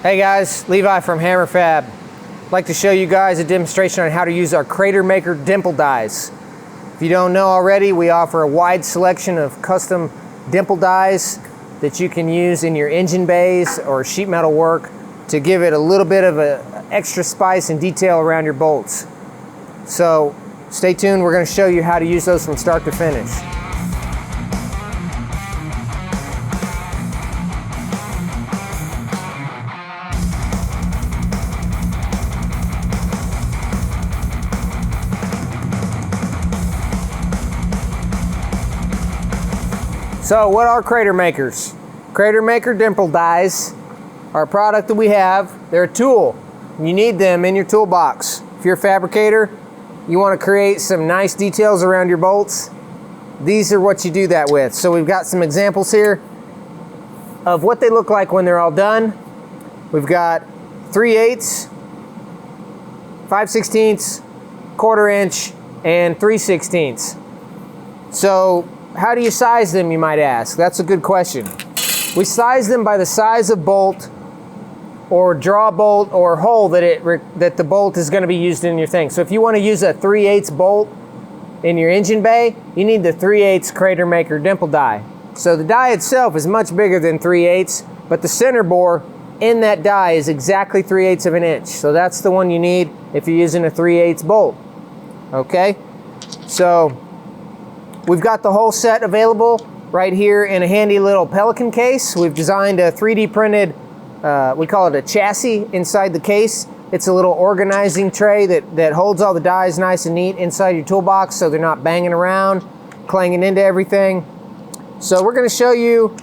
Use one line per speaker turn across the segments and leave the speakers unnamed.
Hey guys, Levi from Hammerfab. I'd like to show you guys a demonstration on how to use our Crater Maker dimple dies. If you don't know already, we offer a wide selection of custom dimple dies that you can use in your engine bays or sheet metal work to give it a little bit of an extra spice and detail around your bolts. So stay tuned, we're going to show you how to use those from start to finish. So what are Crater Makers? Crater Maker dimple dies are a product that we have. They're a tool. You need them in your toolbox. If you're a fabricator, you want to create some nice details around your bolts, these are what you do that with. So we've got some examples here of what they look like when they're all done. We've got 3/8, 5/16, 1/4 inch, and 3/16. So how do you size them, you might ask? That's a good question. We size them by the size of bolt or draw bolt or hole that the bolt is going to be used in your thing. So if you want to use a 3/8 bolt in your engine bay, you need the 3/8 Crater Maker dimple die. So the die itself is much bigger than 3/8, but the center bore in that die is exactly 3/8 of an inch. So that's the one you need if you're using a 3/8 bolt. Okay? So we've got the whole set available right here in a handy little Pelican case. We've designed a 3D printed, we call it a chassis inside the case. It's a little organizing tray that holds all the dies nice and neat inside your toolbox so they're not banging around, clanging into everything. So we're going to show you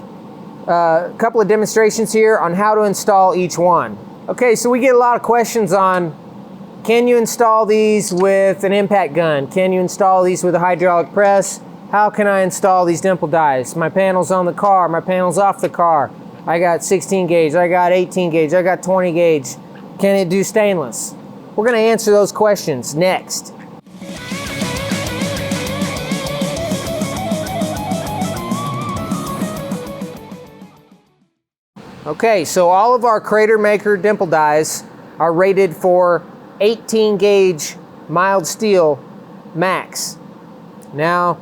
a couple of demonstrations here on how to install each one. Okay, so we get a lot of questions on, can you install these with an impact gun? Can you install these with a hydraulic press? How can I install these dimple dies? My panel's on the car, my panel's off the car. I got 16 gauge, I got 18 gauge, I got 20 gauge. Can it do stainless? We're gonna answer those questions next. Okay, so all of our Crater Maker dimple dies are rated for 18 gauge mild steel max. Now,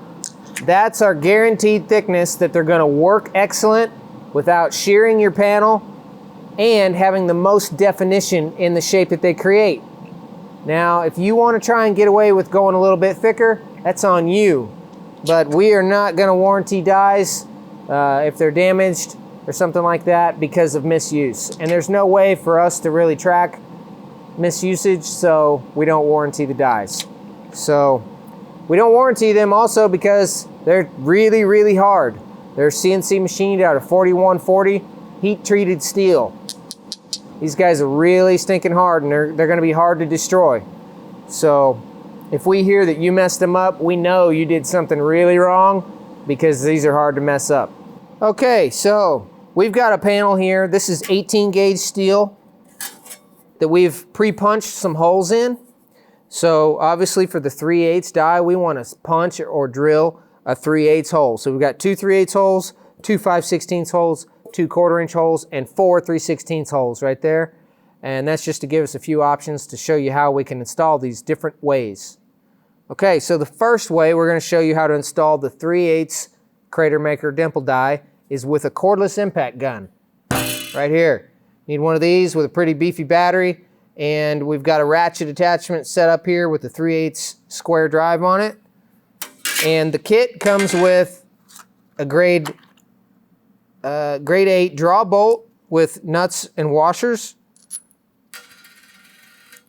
that's our guaranteed thickness that they're going to work excellent without shearing your panel and having the most definition in the shape that they create. Now, if you want to try and get away with going a little bit thicker, that's on you. But we are not going to warranty dies if they're damaged or something like that because of misuse. And there's no way for us to really track misusage, so we don't warranty the dies. So we don't warranty them also because they're really, really hard. They're CNC machined out of 4140 heat treated steel. These guys are really stinking hard and they're gonna be hard to destroy. So if we hear that you messed them up, we know you did something really wrong because these are hard to mess up. Okay, so we've got a panel here. This is 18 gauge steel that we've pre-punched some holes in. So obviously for the 3/8 die, we want to punch or drill a 3/8 hole. So we've got 2 3/8 holes, 2 5/16 holes, 2 1/4 inch holes, and 4 3/16 holes right there. And that's just to give us a few options to show you how we can install these different ways. Okay, so the first way we're going to show you how to install the 3/8 Crater Maker dimple die is with a cordless impact gun. Right here. Need one of these with a pretty beefy battery. And we've got a ratchet attachment set up here with the 3/8 square drive on it. And the kit comes with a grade 8 draw bolt with nuts and washers.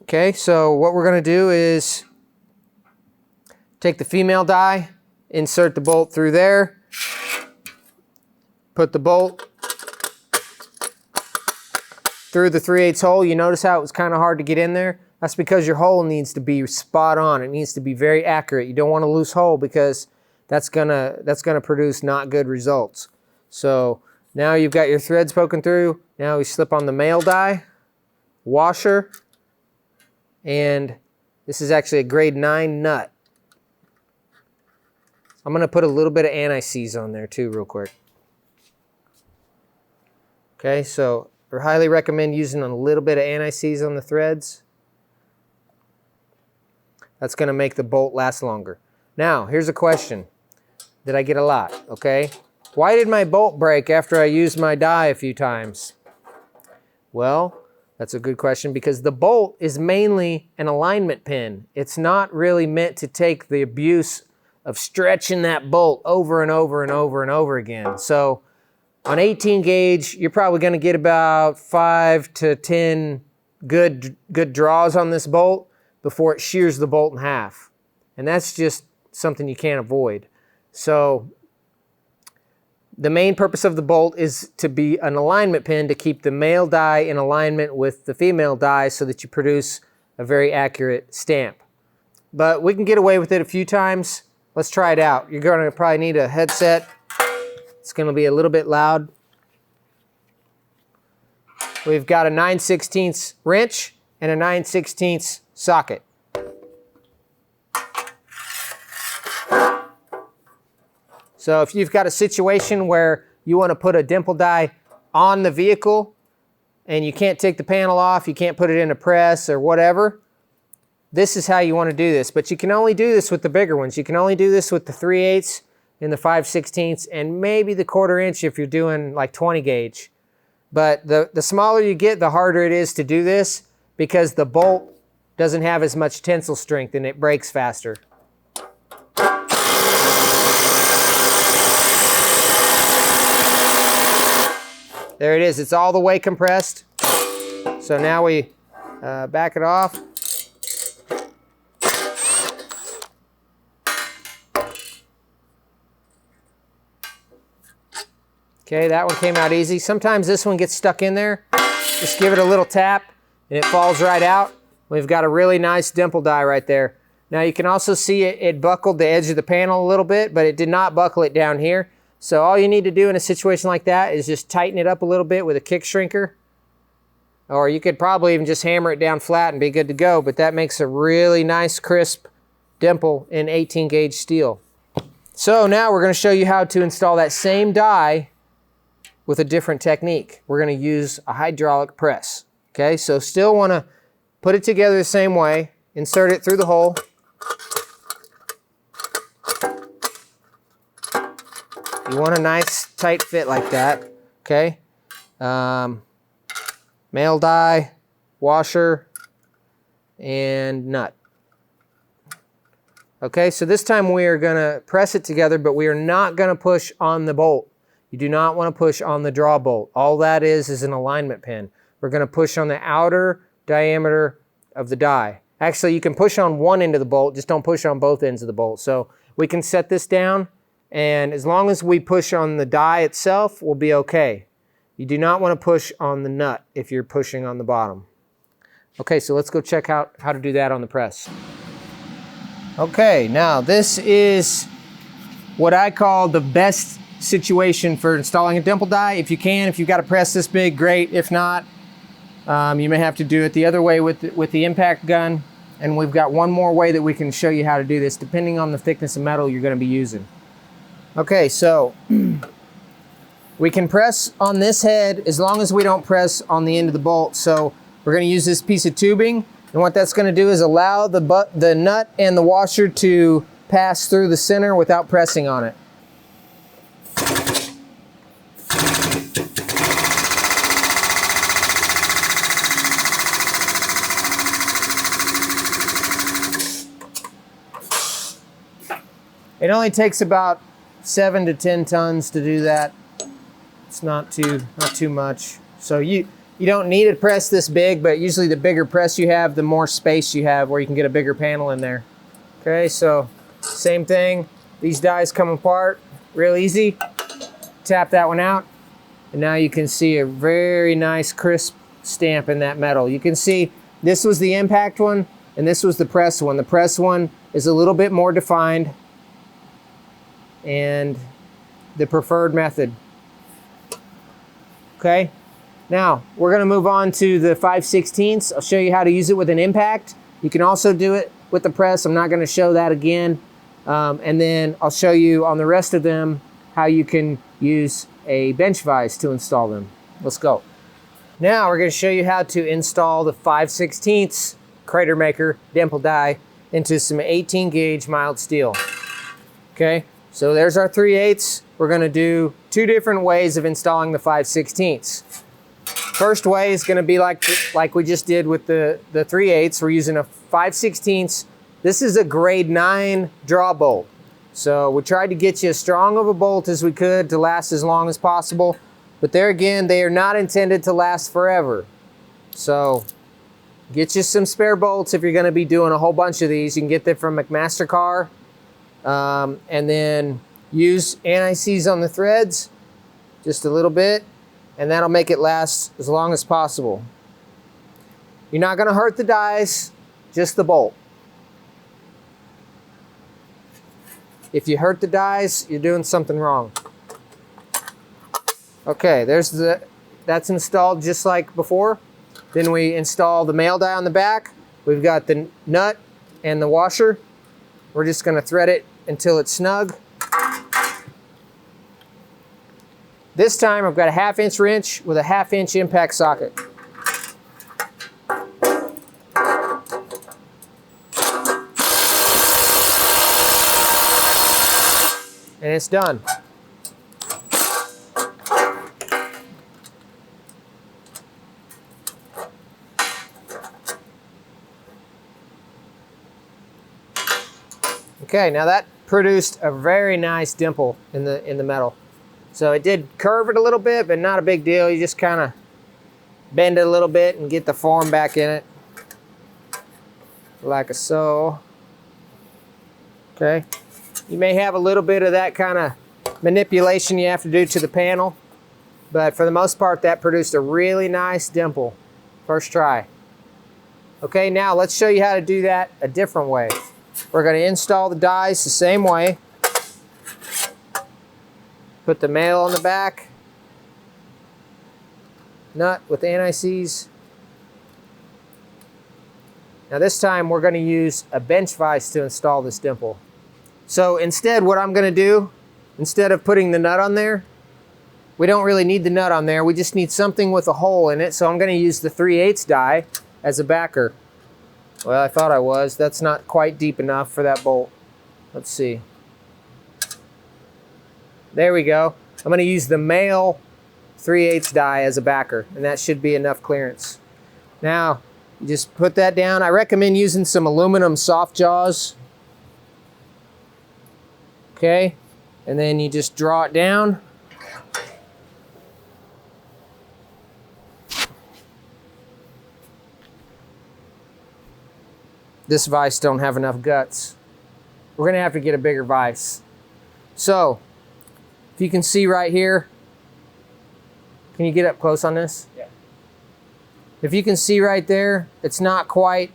Okay, so what we're gonna do is take the female die, insert the bolt through there, put the bolt through the 3/8 hole. You notice how it was kind of hard to get in there? That's because your hole needs to be spot on. It needs to be very accurate. You don't want a loose hole because that's gonna produce not good results. So now you've got your threads poking through. Now we slip on the male die, washer, and this is actually a grade 9 nut. I'm gonna put a little bit of anti-seize on there too real quick. Okay, so highly recommend using a little bit of anti-seize on the threads. That's going to make the bolt last longer. Now, here's a question that I get a lot, okay? Why did my bolt break after I used my die a few times? Well, that's a good question because the bolt is mainly an alignment pin. It's not really meant to take the abuse of stretching that bolt over and over and over and over again. So on 18 gauge, you're probably going to get about 5 to 10 good draws on this bolt before it shears the bolt in half. And that's just something you can't avoid. So the main purpose of the bolt is to be an alignment pin to keep the male die in alignment with the female die so that you produce a very accurate stamp. But we can get away with it a few times. Let's try it out. You're going to probably need a headset. It's going to be a little bit loud. We've got a 9/16 wrench and a 9/16 socket. So if you've got a situation where you want to put a dimple die on the vehicle and you can't take the panel off, you can't put it in a press or whatever, this is how you want to do this. But you can only do this with the bigger ones. You can only do this with the 3/8 and the 5/16 and maybe the 1/4 inch if you're doing like 20 gauge. But the smaller you get, the harder it is to do this because the bolt doesn't have as much tensile strength and it breaks faster. There it is. It's all the way compressed. So now we back it off. Okay, that one came out easy. Sometimes this one gets stuck in there. Just give it a little tap and it falls right out. We've got a really nice dimple die right there. Now you can also see it buckled the edge of the panel a little bit, but it did not buckle it down here. So all you need to do in a situation like that is just tighten it up a little bit with a kick shrinker. Or you could probably even just hammer it down flat and be good to go, but that makes a really nice crisp dimple in 18 gauge steel. So now we're going to show you how to install that same die with a different technique. We're going to use a hydraulic press. Okay, so still want to put it together the same way, insert it through the hole. You want a nice tight fit like that, okay? Male die, washer, and nut. Okay, so this time we are gonna press it together, but we are not gonna push on the bolt. You do not wanna push on the draw bolt. All that is an alignment pin. We're gonna push on the outer diameter of the die. Actually, you can push on one end of the bolt, just don't push on both ends of the bolt. So we can set this down, and as long as we push on the die itself, we'll be okay. You do not want to push on the nut if you're pushing on the bottom. Okay, so let's go check out how to do that on the press. Okay, now this is what I call the best situation for installing a dimple die. If you can, if you've got a press this big, great. If not, you may have to do it the other way with the impact gun. And we've got one more way that we can show you how to do this, depending on the thickness of metal you're going to be using. Okay, so we can press on this head as long as we don't press on the end of the bolt. So we're going to use this piece of tubing, and what that's going to do is allow the nut and the washer to pass through the center without pressing on it. It only takes about 7 to 10 tons to do that. It's not too much. So you don't need a press this big, but usually the bigger press you have, the more space you have where you can get a bigger panel in there. Okay, so same thing. These dies come apart real easy. Tap that one out, and now you can see a very nice crisp stamp in that metal. You can see this was the impact one, and this was the press one. The press one is a little bit more defined, and the preferred method. Okay, now we're going to move on to the 5/16. I'll show you how to use it with an impact. You can also do it with the press. I'm not going to show that again. And then I'll show you on the rest of them how you can use a bench vise to install them. Let's go. Now we're going to show you how to install the 5/16 Crater Maker Dimple die into some 18 gauge mild steel. Okay, so there's our 3/8. We're going to do two different ways of installing the 5/16. First way is going to be like we just did with the 3/8. We're using a 5/16. This is a grade 9 draw bolt. So we tried to get you as strong of a bolt as we could to last as long as possible. But there again, they are not intended to last forever. So get you some spare bolts if you're going to be doing a whole bunch of these. You can get them from McMaster-Carr. And then use anti-seize on the threads, just a little bit, and that'll make it last as long as possible. You're not going to hurt the dies, just the bolt. If you hurt the dies, you're doing something wrong. Okay, that's installed just like before. Then we install the male die on the back. We've got the nut and the washer. We're just going to thread it until it's snug. This time I've got a 1/2 inch wrench with a 1/2 inch impact socket. And it's done. Okay, now that produced a very nice dimple in the metal. So it did curve it a little bit, but not a big deal. You just kind of bend it a little bit and get the form back in it, like so. Okay. You may have a little bit of that kind of manipulation you have to do to the panel, but for the most part, that produced a really nice dimple. First try. Okay, now let's show you how to do that a different way. We're going to install the dies the same way. Put the male on the back. Nut with anti-seize. Now this time we're going to use a bench vise to install this dimple. So instead, what I'm going to do, instead of putting the nut on there, we don't really need the nut on there. We just need something with a hole in it. So I'm going to use the 3/8 die as a backer. Well, I thought I was. That's not quite deep enough for that bolt. Let's see. There we go. I'm going to use the male 3/8 die as a backer, and that should be enough clearance. Now, you just put that down. I recommend using some aluminum soft jaws. Okay, and then you just draw it down. This vise don't have enough guts. We're gonna have to get a bigger vise. So, if you can see right here, can you get up close on this? Yeah. If you can see right there, it's not quite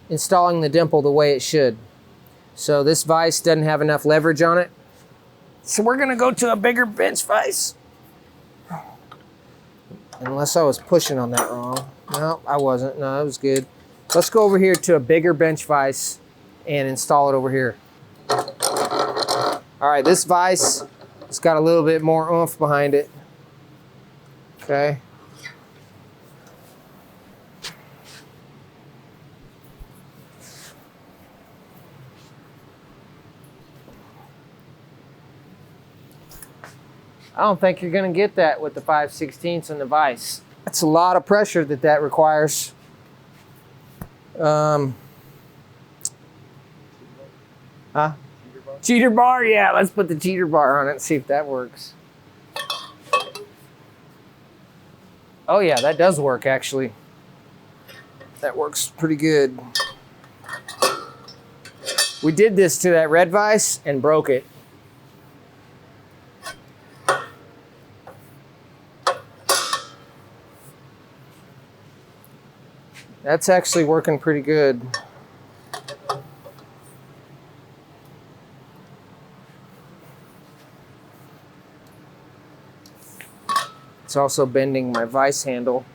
installing the dimple the way it should. So this vise doesn't have enough leverage on it. So we're gonna go to a bigger bench vise. Unless I was pushing on that wrong. No, I wasn't. No, it was good. Let's go over here to a bigger bench vise and install it over here. All right, this vise, it's got a little bit more oomph behind it. Okay. I don't think you're going to get that with the 5/16 and the vise. That's a lot of pressure that requires. Cheater bar? Yeah, let's put the cheater bar on it and see if that works. Oh yeah, that does work actually. That works pretty good. We did this to that red vise and broke it. That's actually working pretty good. It's also bending my vise handle.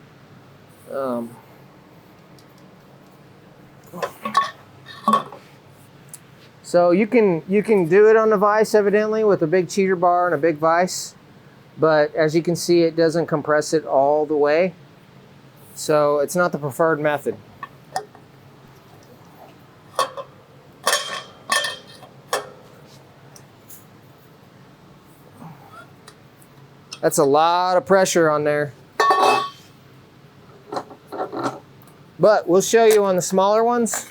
So you can do it on the vise evidently with a big cheater bar and a big vise, but as you can see, it doesn't compress it all the way. So it's not the preferred method. That's a lot of pressure on there. But we'll show you on the smaller ones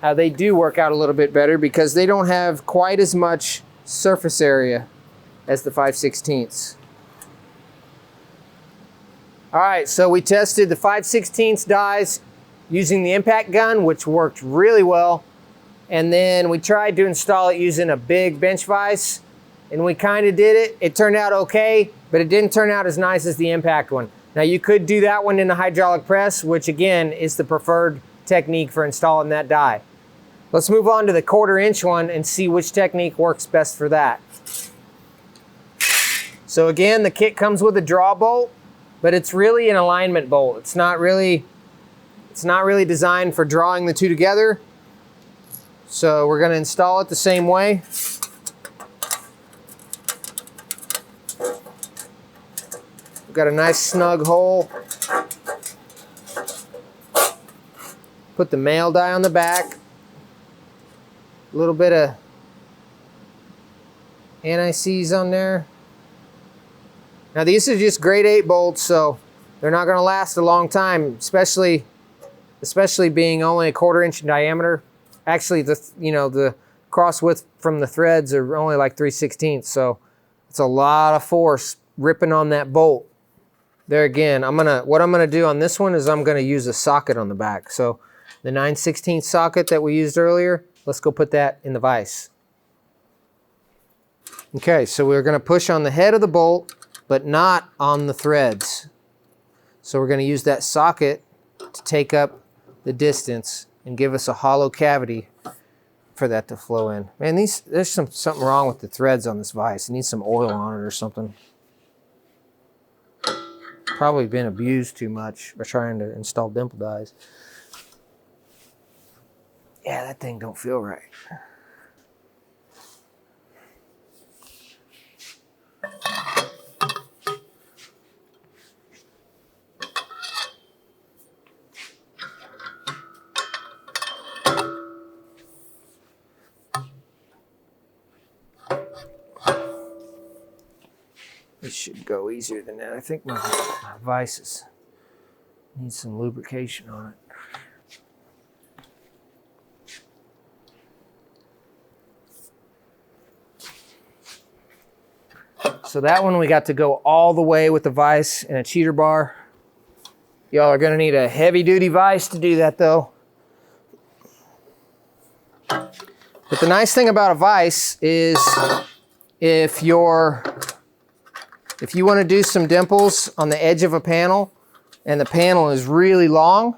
how they do work out a little bit better because they don't have quite as much surface area as the 5/16. All right, so we tested the 5/16 dies using the impact gun, which worked really well. And then we tried to install it using a big bench vise, and we kind of did it. It turned out okay, but it didn't turn out as nice as the impact one. Now you could do that one in a hydraulic press, which again is the preferred technique for installing that die. Let's move on to the 1/4 inch one and see which technique works best for that. So again, the kit comes with a draw bolt, but it's really an alignment bolt. It's not really designed for drawing the two together. So we're gonna install it the same way. We've got a nice snug hole. Put the male die on the back. A little bit of anti-seize on there. Now these are just grade 8 bolts, so they're not gonna last a long time, especially being only a 1/4 inch in diameter. Actually, the cross width from the threads are only like 3/16, so it's a lot of force ripping on that bolt. There again, what I'm gonna do on this one is I'm gonna use a socket on the back. So the 9/16 socket that we used earlier, let's go put that in the vise. Okay, so we're gonna push on the head of the bolt, but not on the threads. So we're gonna use that socket to take up the distance and give us a hollow cavity for that to flow in. Man, there's something wrong with the threads on this vise. It needs some oil on it or something. Probably been abused too much by trying to install dimple dies. Yeah, that thing don't feel right. It should go easier than that. I think my vices need some lubrication on it. So that one we got to go all the way with the vise and a cheater bar. Y'all are gonna need a heavy duty vise to do that though. But the nice thing about a vise is if you want to do some dimples on the edge of a panel and the panel is really long,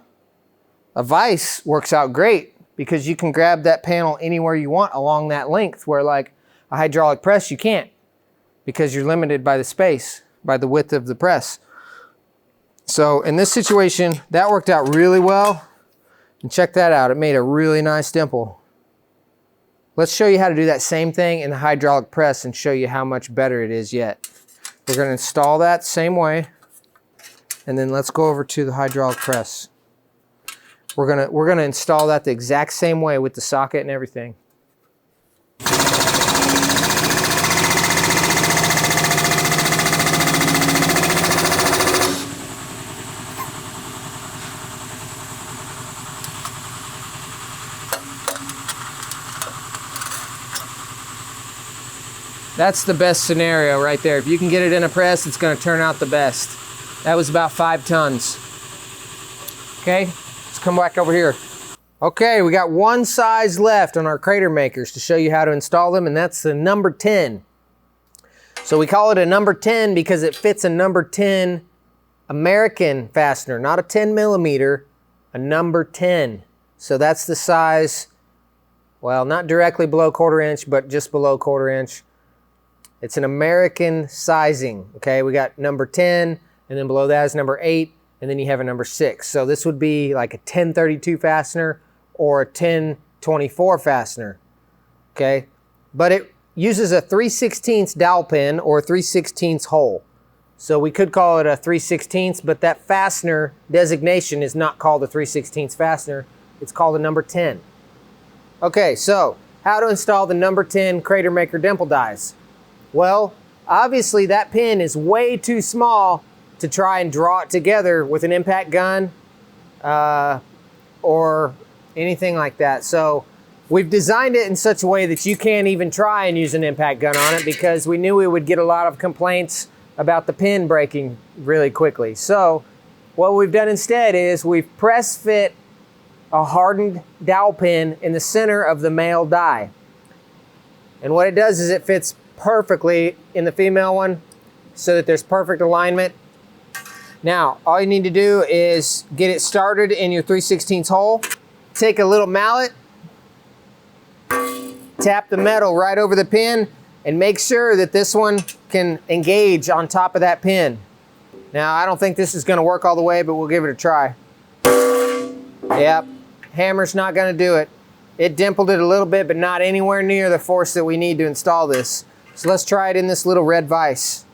a vise works out great because you can grab that panel anywhere you want along that length, where like a hydraulic press you can't because you're limited by the space, by the width of the press. So in this situation, that worked out really well. And check that out, it made a really nice dimple. Let's show you how to do that same thing in the hydraulic press and show you how much better it is yet. We're going to install that same way, and then let's go over to the hydraulic press. We're gonna install that the exact same way with the socket and everything. That's the best scenario right there. If you can get it in a press, it's gonna turn out the best. That was about 5 tons. Okay, let's come back over here. Okay, we got one size left on our crater makers to show you how to install them, and that's the number 10. So we call it a number 10 because it fits a number 10 American fastener, not a 10 millimeter, a number 10. So that's the size, well, not directly below 1/4 inch, but just below 1/4 inch. It's an American sizing, okay? We got number 10, and then below that is number 8, and then you have a number 6. So this would be like a 1032 fastener or a 1024 fastener, okay? But it uses a 3/16 dowel pin or 3/16 hole. So we could call it a 3/16, but that fastener designation is not called a 3/16 fastener. It's called a number 10. Okay, so how to install the number 10 Crater Maker dimple dies. Well, obviously that pin is way too small to try and draw it together with an impact gun or anything like that. So we've designed it in such a way that you can't even try and use an impact gun on it, because we knew we would get a lot of complaints about the pin breaking really quickly. So what we've done instead is we've press fit a hardened dowel pin in the center of the male die. And what it does is it fits perfectly in the female one so that there's perfect alignment. Now, all you need to do is get it started in your 3/16 hole. Take a little mallet, tap the metal right over the pin, and make sure that this one can engage on top of that pin. Now, I don't think this is gonna work all the way, but we'll give it a try. Yep, hammer's not gonna do it. It dimpled it a little bit, but not anywhere near the force that we need to install this. So let's try it in this little red vise.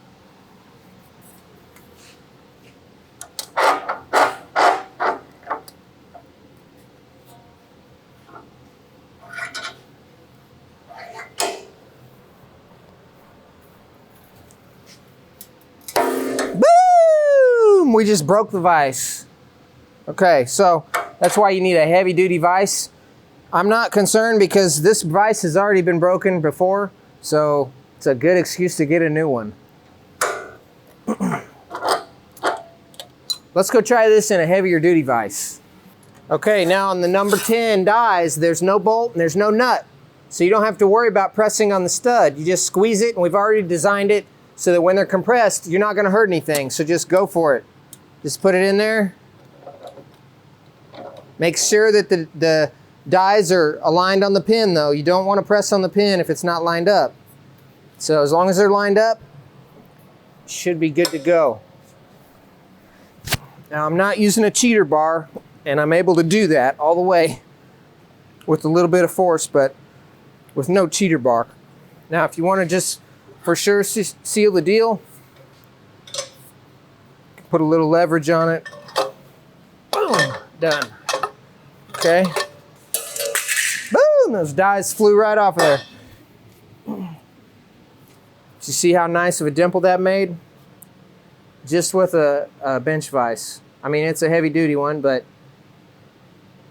Boom! We just broke the vise. Okay, so that's why you need a heavy duty vise. I'm not concerned because this vise has already been broken before, so it's a good excuse to get a new one. Let's go try this in a heavier duty vise. Okay, now on the number 10 dies, there's no bolt and there's no nut. So you don't have to worry about pressing on the stud. You just squeeze it, and we've already designed it so that when they're compressed, you're not gonna hurt anything. So just go for it. Just put it in there. Make sure that the dies are aligned on the pin though. You don't want to press on the pin if it's not lined up. So as long as they're lined up, it should be good to go. Now I'm not using a cheater bar, and I'm able to do that all the way with a little bit of force, but with no cheater bar. Now if you want to just for sure seal the deal, put a little leverage on it. Boom, done. Okay. Boom, those dies flew right off of there. Did you see how nice of a dimple that made? Just with a bench vise. I mean, it's a heavy duty one, but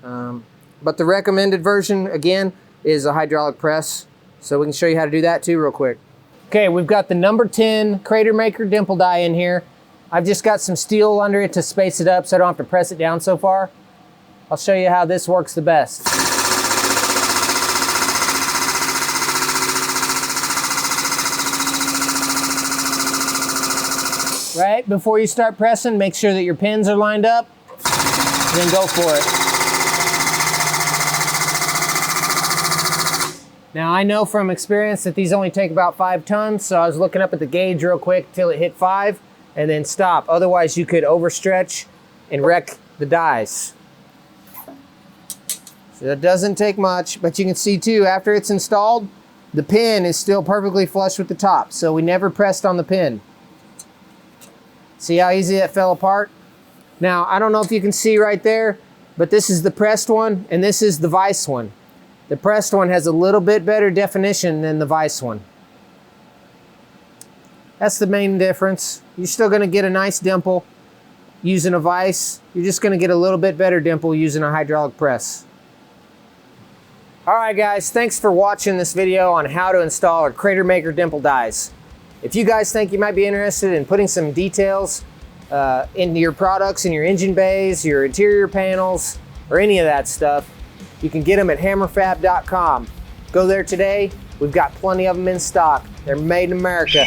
the recommended version, again, is a hydraulic press. So we can show you how to do that too real quick. Okay, we've got the number 10 Crater Maker dimple die in here. I've just got some steel under it to space it up so I don't have to press it down so far. I'll show you how this works the best. Right, before you start pressing, make sure that your pins are lined up, then go for it. Now I know from experience that these only take about 5 tons, so I was looking up at the gauge real quick till it hit 5 and then stop. Otherwise you could overstretch and wreck the dies. So that doesn't take much, but you can see too, after it's installed, the pin is still perfectly flush with the top, so we never pressed on the pin. See how easy that fell apart? Now, I don't know if you can see right there, but this is the pressed one, and this is the vise one. The pressed one has a little bit better definition than the vise one. That's the main difference. You're still gonna get a nice dimple using a vise. You're just gonna get a little bit better dimple using a hydraulic press. All right, guys, thanks for watching this video on how to install a Crater Maker dimple dies. If you guys think you might be interested in putting some details into your products, in your engine bays, your interior panels, or any of that stuff, you can get them at hammerfab.com. Go there today. We've got plenty of them in stock. They're made in America.